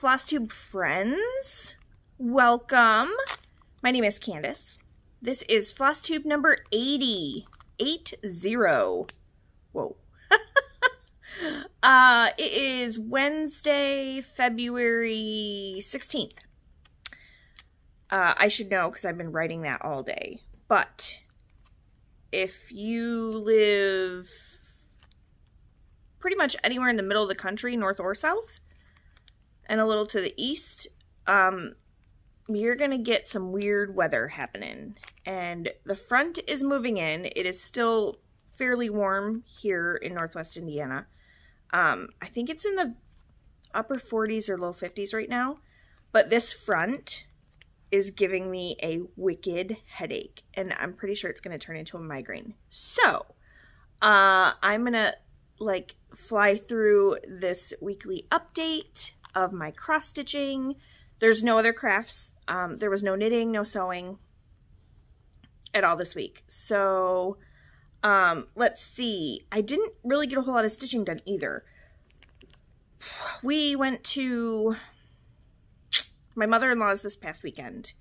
Flosstube friends, welcome. My name is Candace. This is Flosstube number 80. 80. Whoa. It is Wednesday, February 16th. I should know because I've been writing that all day. But if you live pretty much anywhere in the middle of the country, north or south, and a little to the east, you're going to get some weird weather happening. And the front is moving in. It is still fairly warm here in Northwest Indiana. I think it's in the upper 40s or low 50s right now. But this front is giving me a wicked headache. And I'm pretty sure it's going to turn into a migraine. So, I'm going to, fly through this weekly update of my cross-stitching. There's no other crafts. There was no knitting, no sewing at all this week. So, let's see. I didn't really get a whole lot of stitching done either. We went to my mother-in-law's this past weekend,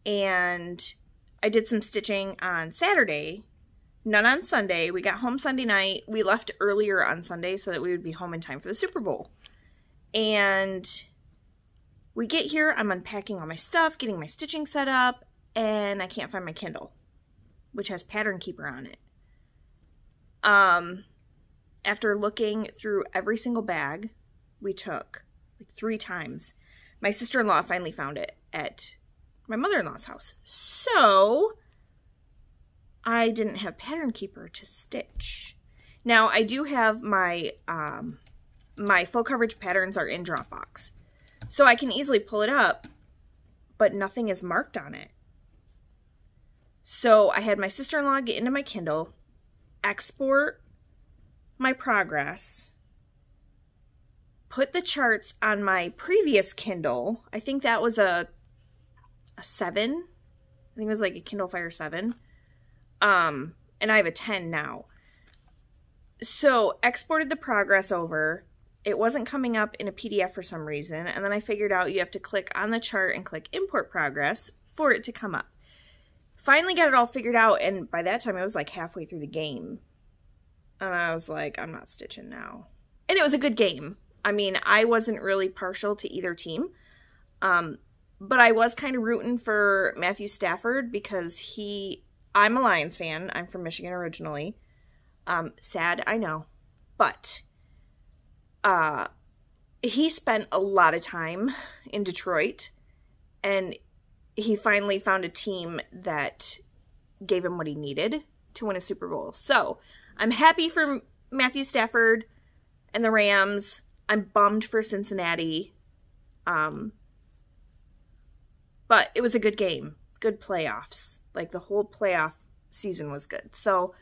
and I did some stitching on Saturday, none on Sunday. We got home Sunday night. We left earlier on Sunday so that we would be home in time for the Super Bowl. And we get here, I'm unpacking all my stuff, getting my stitching set up, and I can't find my Kindle, which has Pattern Keeper on it. After looking through every single bag we took, 3 times, my sister-in-law finally found it at my mother-in-law's house. So I didn't have Pattern Keeper to stitch. Now, I do have my, my full coverage patterns are in Dropbox. So I can easily pull it up, but nothing is marked on it. So I had my sister-in-law get into my Kindle, export my progress, put the charts on my previous Kindle. I think that was a 7. I think it was like a Kindle Fire 7. And I have a 10 now. So exported the progress over. It wasn't coming up in a PDF for some reason, and then I figured out you have to click on the chart and click import progress for it to come up. Finally got it all figured out, and by that time I was like halfway through the game. And I was like, I'm not stitching now. And it was a good game. I mean, I wasn't really partial to either team. But I was kind of rooting for Matthew Stafford because I'm a Lions fan. I'm from Michigan originally. Sad, I know. But he spent a lot of time in Detroit, and he finally found a team that gave him what he needed to win a Super Bowl. So I'm happy for Matthew Stafford and the Rams. I'm bummed for Cincinnati. But it was a good game. Good playoffs. Like, the whole playoff season was good. So,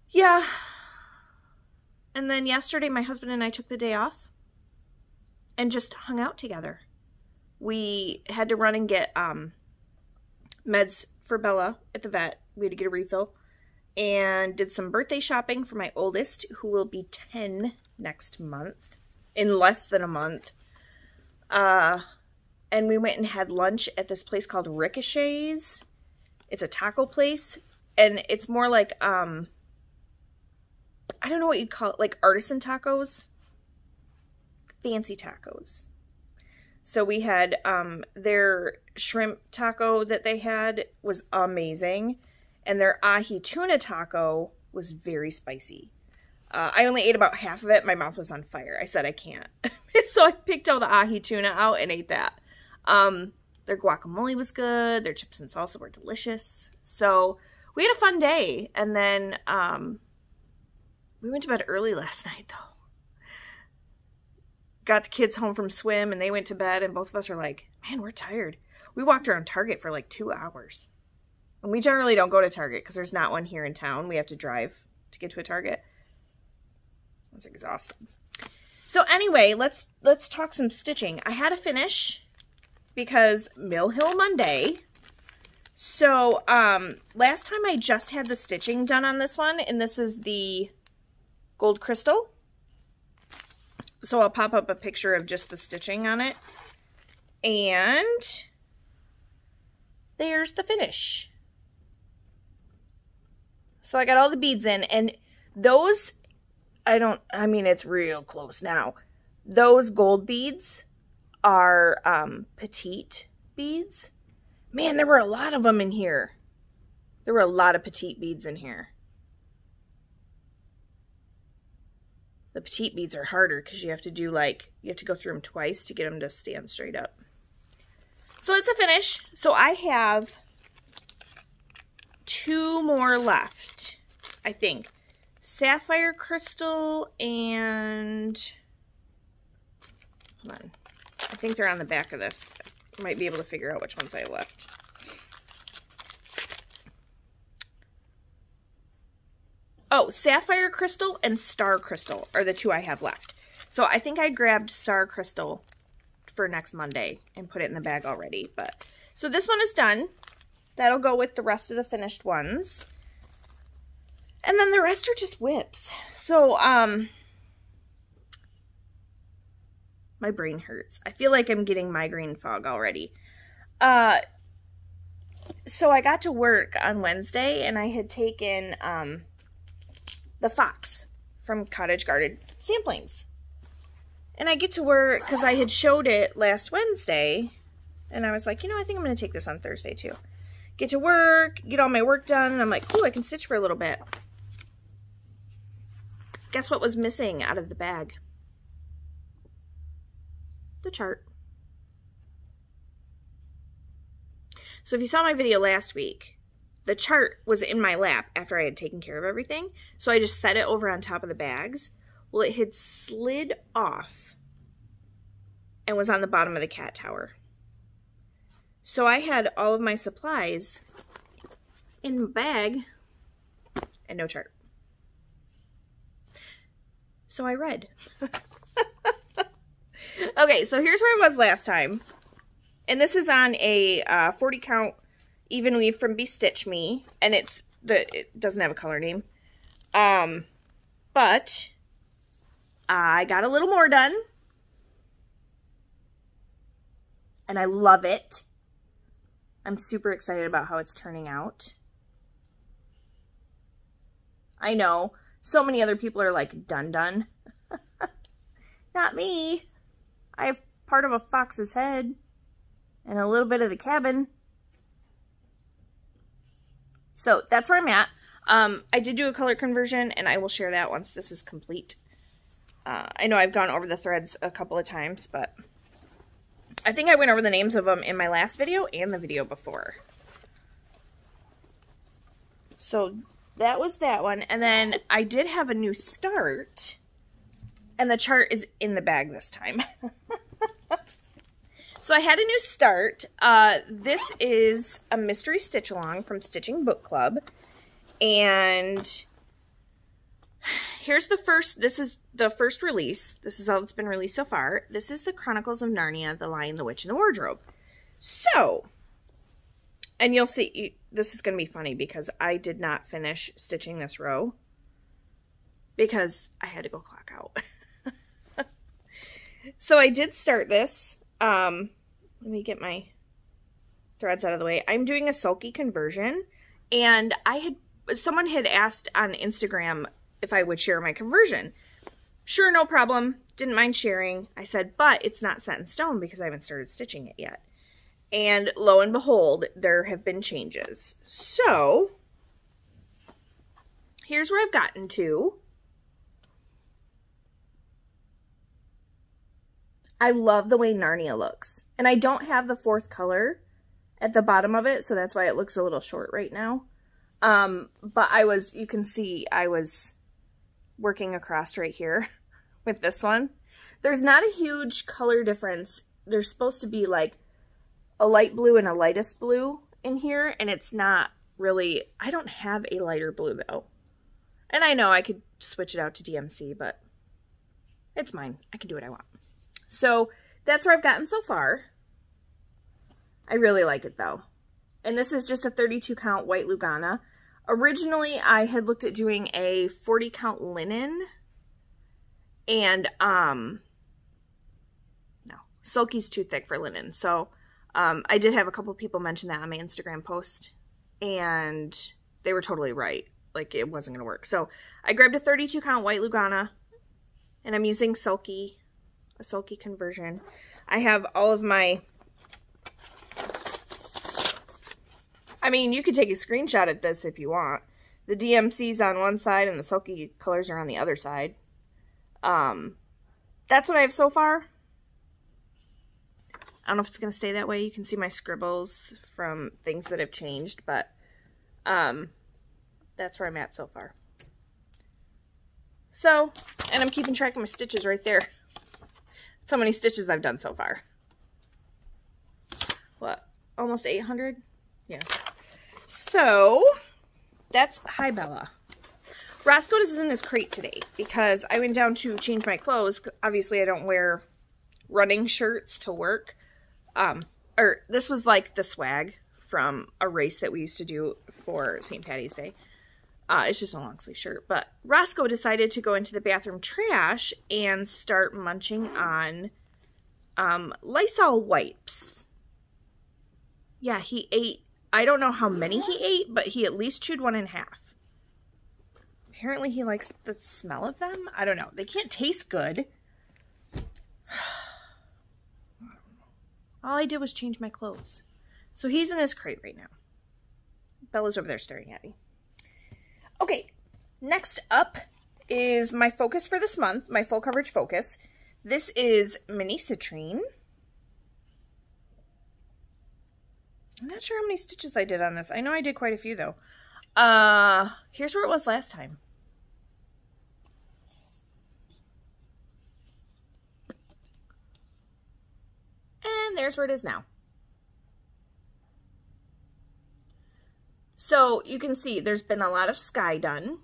yeah. And then yesterday, my husband and I took the day off and just hung out together. We had to run and get meds for Bella at the vet. We had to get a refill. And did some birthday shopping for my oldest, who will be 10 next month. In less than a month. And we went and had lunch at this place called Ricochet's. It's a taco place. And it's more like, I don't know what you'd call it, like artisan tacos. Fancy tacos. So we had, their shrimp taco that they had was amazing. And their ahi tuna taco was very spicy. I only ate about half of it. My mouth was on fire. I said I can't. So I picked all the ahi tuna out and ate that. Their guacamole was good. Their chips and salsa were delicious. So we had a fun day. And then we went to bed early last night, though. Got the kids home from swim, and they went to bed, and both of us are like, man, we're tired. We walked around Target for like 2 hours. And we generally don't go to Target because there's not one here in town. We have to drive to get to a Target. That's exhausting. So anyway, let's talk some stitching. I had to finish because Mill Hill Monday. So last time I just had the stitching done on this one, and this is the gold crystal. So I'll pop up a picture of just the stitching on it. And there's the finish. So I got all the beads in, and those, I mean, it's real close now. Those gold beads are petite beads. Man, there were a lot of them in here. There were a lot of petite beads in here. The petite beads are harder because you have to do you have to go through them twice to get them to stand straight up. So it's a finish. So I have 2 more left, I think. Sapphire crystal and, hold on, I think they're on the back of this. I might be able to figure out which ones I have left. Oh, sapphire crystal and star crystal are the 2 I have left. So I think I grabbed star crystal for next Monday and put it in the bag already. But so this one is done. That'll go with the rest of the finished ones. And then the rest are just whips. So, my brain hurts. I feel like I'm getting migraine fog already. So I got to work on Wednesday and I had taken, the fox from Cottage Guarded samplings. And I get to work because I had showed it last Wednesday. And I was like, you know, I think I'm going to take this on Thursday too. Get to work, get all my work done, and I'm like, cool, I can stitch for a little bit. Guess what was missing out of the bag? The chart. So if you saw my video last week, the chart was in my lap after I had taken care of everything. So I just set it over on top of the bags. Well, it had slid off and was on the bottom of the cat tower. So I had all of my supplies in my bag and no chart. So I read. Okay, so here's where I was last time. And this is on a 40 count even weave from Bestitch Me. And it doesn't have a color name. But I got a little more done. And I love it. I'm super excited about how it's turning out. I know, so many other people are like, done. Not me. I have part of a fox's head and a little bit of the cabin. So that's where I'm at. I did do a color conversion and I will share that once this is complete. I know I've gone over the threads a couple of times, but I think I went over the names of them in my last video and the video before. So that was that one. And then I did have a new start. And the chart is in the bag this time. So I had a new start. This is a mystery stitch along from Stitching Book Club. And here's the first, this is the first release. This is all that's been released so far. This is the Chronicles of Narnia, The Lion, the Witch, and the Wardrobe. So, and you'll see, this is going to be funny because I did not finish stitching this row because I had to go clock out. So I did start this. Let me get my threads out of the way. I'm doing a sulky conversion, and someone had asked on Instagram if I would share my conversion. Sure, no problem. Didn't mind sharing. I said, but it's not set in stone because I haven't started stitching it yet. And lo and behold, there have been changes. So, here's where I've gotten to. I love the way Narnia looks. And I don't have the 4th color at the bottom of it, so that's why it looks a little short right now. But you can see I was working across right here with this one. There's not a huge color difference. There's supposed to be like a light blue and a lightest blue in here, and it's not really, I don't have a lighter blue though. And I know I could switch it out to DMC, but it's mine. I can do what I want. So that's where I've gotten so far. I really like it though. And this is just a 32 count white Lugana. Originally, I had looked at doing a 40 count linen, and Silky's too thick for linen. So I did have a couple people mention that on my Instagram post, and they were totally right. Like, it wasn't going to work. So I grabbed a 32 count white Lugana, and I'm using Silky, a Silky conversion. I have all of my, I mean, you could take a screenshot of this if you want. The DMC's on one side and the Silky colors are on the other side. That's what I have so far. I don't know if it's going to stay that way. You can see my scribbles from things that have changed, but that's where I'm at so far. So, and I'm keeping track of my stitches right there. That's how many stitches I've done so far. What? Almost 800? Yeah. So, that's, hi Bella. Roscoe is in his crate today because I went down to change my clothes. Obviously, I don't wear running shirts to work. Or this was like the swag from a race that we used to do for St. Patty's Day. It's just a long sleeve shirt. But Roscoe decided to go into the bathroom trash and start munching on Lysol wipes. Yeah, he ate, I don't know how many he ate, but he at least chewed one in half. Apparently he likes the smell of them. I don't know. They can't taste good. All I did was change my clothes. So he's in his crate right now. Bella's over there staring at me. Okay, next up is my focus for this month, my full coverage focus. This is mini Citrine. I'm not sure how many stitches I did on this. I know I did quite a few though. Here's where it was last time. And there's where it is now. So you can see there's been a lot of sky done.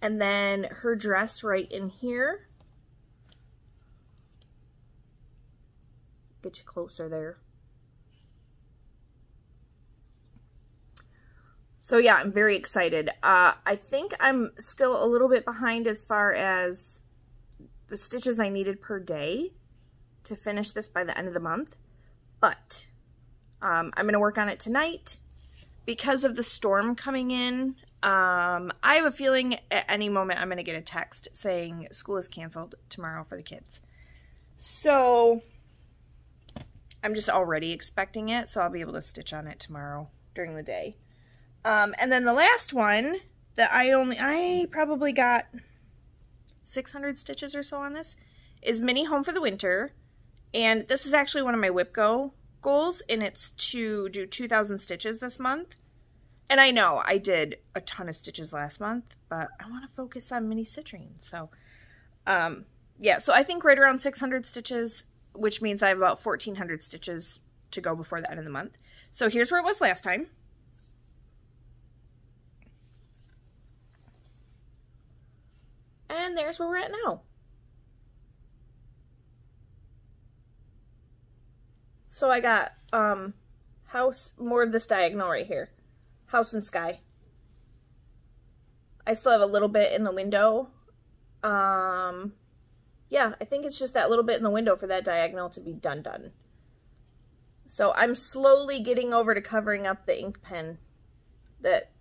And then her dress right in here. Get you closer there. So yeah, I'm very excited. I think I'm still a little bit behind as far as the stitches I needed per day to finish this by the end of the month. But I'm going to work on it tonight. Because of the storm coming in, I have a feeling at any moment I'm going to get a text saying school is canceled tomorrow for the kids. So I'm just already expecting it, so I'll be able to stitch on it tomorrow during the day. And then the last one that I probably got 600 stitches or so on this is Mini Home for the Winter. And this is actually one of my WIPGO goals, and it's to do 2,000 stitches this month. And I know I did a ton of stitches last month, but I want to focus on mini Citrine. So, yeah, so I think right around 600 stitches, which means I have about 1,400 stitches to go before the end of the month. So here's where it was last time. And there's where we're at now. So I got house, more of this diagonal right here. House and sky. I still have a little bit in the window. Yeah, I think it's just that little bit in the window for that diagonal to be done. So I'm slowly getting over to covering up the ink pen that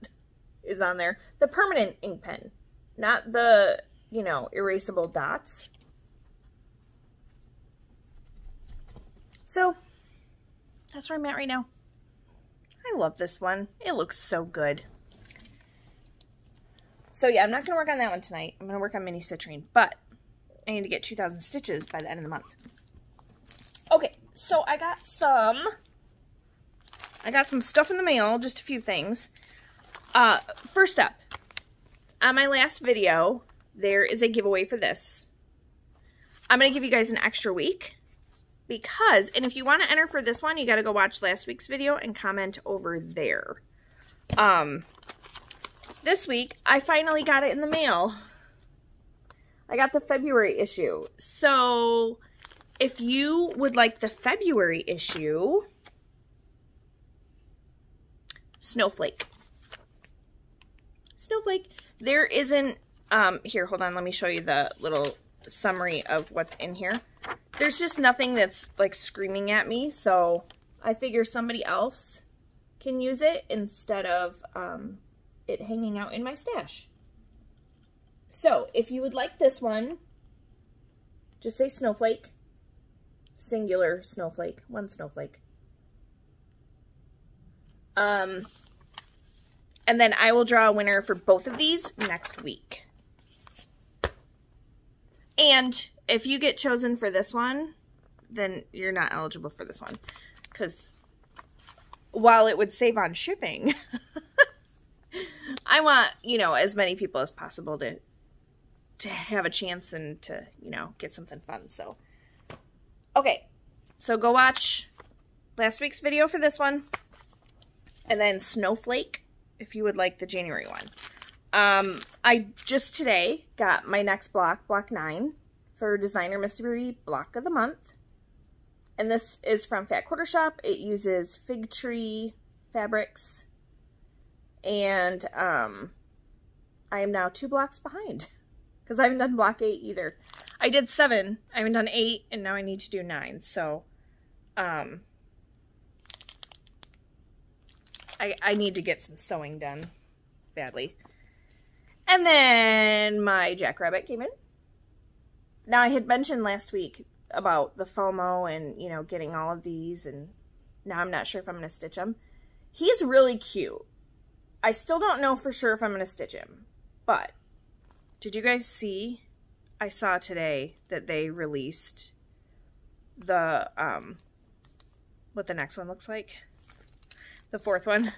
is on there. The permanent ink pen, not the, you know, erasable dots. So that's where I'm at right now. I love this one. It looks so good. So yeah, I'm not going to work on that one tonight. I'm going to work on mini Citrine, but I need to get 2,000 stitches by the end of the month. Okay, so I got some stuff in the mail, just a few things. First up, on my last video, there is a giveaway for this. I'm going to give you guys an extra week. Because, and if you want to enter for this one, you got to go watch last week's video and comment over there. This week, I finally got it in the mail. I got the February issue. So, if you would like the February issue, Snowflake. There isn't, here, hold on, let me show you the little summary of what's in here. there's just nothing that's like screaming at me, so I figure somebody else can use it instead of it hanging out in my stash. So if you would like this one, just say snowflake, singular snowflake, one snowflake. And then I will draw a winner for both of these next week. And if you get chosen for this one, then you're not eligible for this one. Because while it would save on shipping, I want, you know, as many people as possible to have a chance and to, you know, get something fun. So, okay. So go watch last week's video for this one. And then Snowflake, if you would like the January one. I just today got my next block, block 9, for Designer Mystery Block of the Month. And this is from Fat Quarter Shop. It uses fig tree fabrics. And I am now 2 blocks behind. Because I haven't done block 8 either. I did 7. I haven't done 8. And now I need to do 9. So, I need to get some sewing done badly. And then my jackrabbit came in. Now, I had mentioned last week about the FOMO and, you know, getting all of these, and now I'm not sure if I'm going to stitch him. He's really cute. I still don't know for sure if I'm going to stitch him, but did you guys see? I saw today that they released the, what the next one looks like. The 4th one.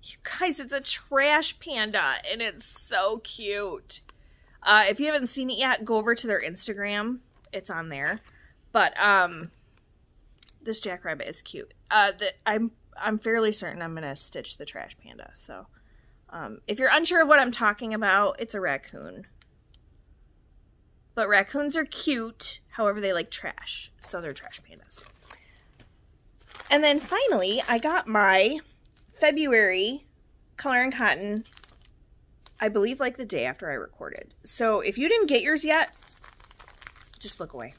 You guys, it's a trash panda, and it's so cute. If you haven't seen it yet, go over to their Instagram. It's on there. But this jackrabbit is cute. I'm fairly certain I'm gonna stitch the trash panda. So if you're unsure of what I'm talking about, it's a raccoon. But raccoons are cute. However, they like trash, so they're trash pandas. And then finally, I got my February Color and Cotton, I believe like the day after I recorded. So if you didn't get yours yet, just look away.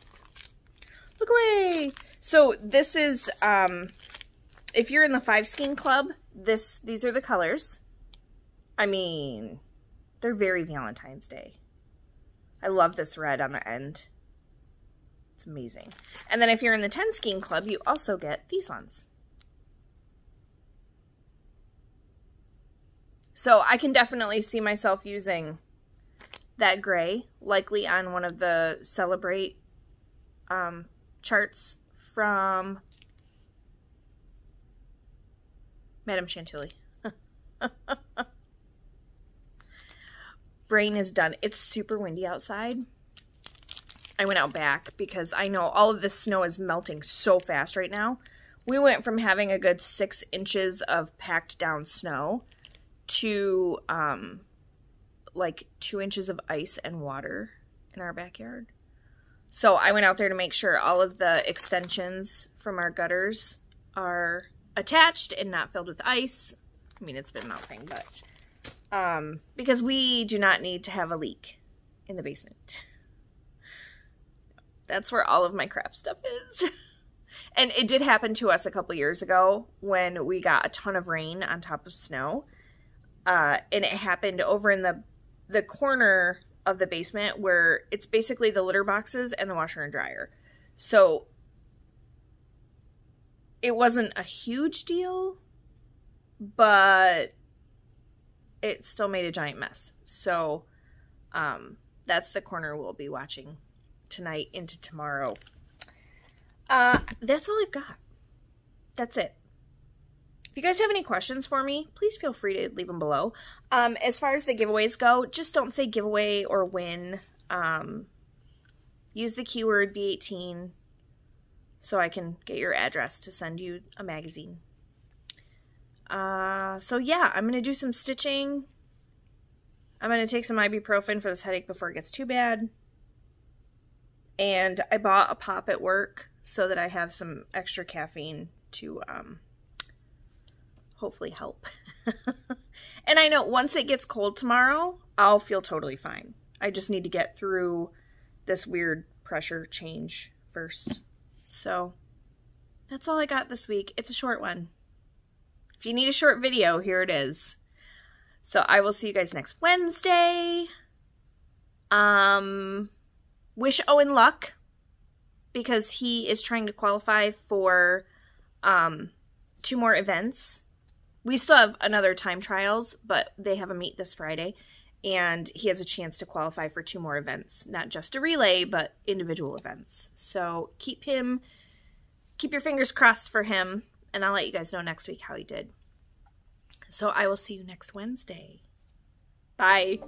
Look away! So this is, if you're in the 5 Skein Club, these are the colors. I mean, they're very Valentine's Day. I love this red on the end. It's amazing. And then if you're in the 10 Skein Club, you also get these ones. So I can definitely see myself using that gray, likely on one of the Celebrate charts from Madame Chantilly. Brain is done. It's super windy outside. I went out back because I know all of this snow is melting so fast right now. We went from having a good 6 inches of packed down snow to like 2 inches of ice and water in our backyard. So I went out there to make sure all of the extensions from our gutters are attached and not filled with ice. I mean, it's been melting, but because we do not need to have a leak in the basement. That's where all of my craft stuff is. And it did happen to us a couple years ago when we got a ton of rain on top of snow. And it happened over in the corner of the basement where it's basically the litter boxes and the washer and dryer. So it wasn't a huge deal, but it still made a giant mess. So that's the corner we'll be watching tonight into tomorrow. That's all I've got. That's it. If you guys have any questions for me, please feel free to leave them below. As far as the giveaways go, just don't say giveaway or win. Use the keyword B18 so I can get your address to send you a magazine. So yeah, I'm going to do some stitching. I'm going to take some ibuprofen for this headache before it gets too bad. And I bought a pop at work so that I have some extra caffeine to hopefully help. And I know once it gets cold tomorrow, I'll feel totally fine. I just need to get through this weird pressure change first. So that's all I got this week. It's a short one. If you need a short video, here it is. So I will see you guys next Wednesday. Wish Owen luck, because he is trying to qualify for 2 more events. We still have another time trials, but they have a meet this Friday, and he has a chance to qualify for 2 more events. Not just a relay, but individual events. So keep your fingers crossed for him, and I'll let you guys know next week how he did. So I will see you next Wednesday. Bye.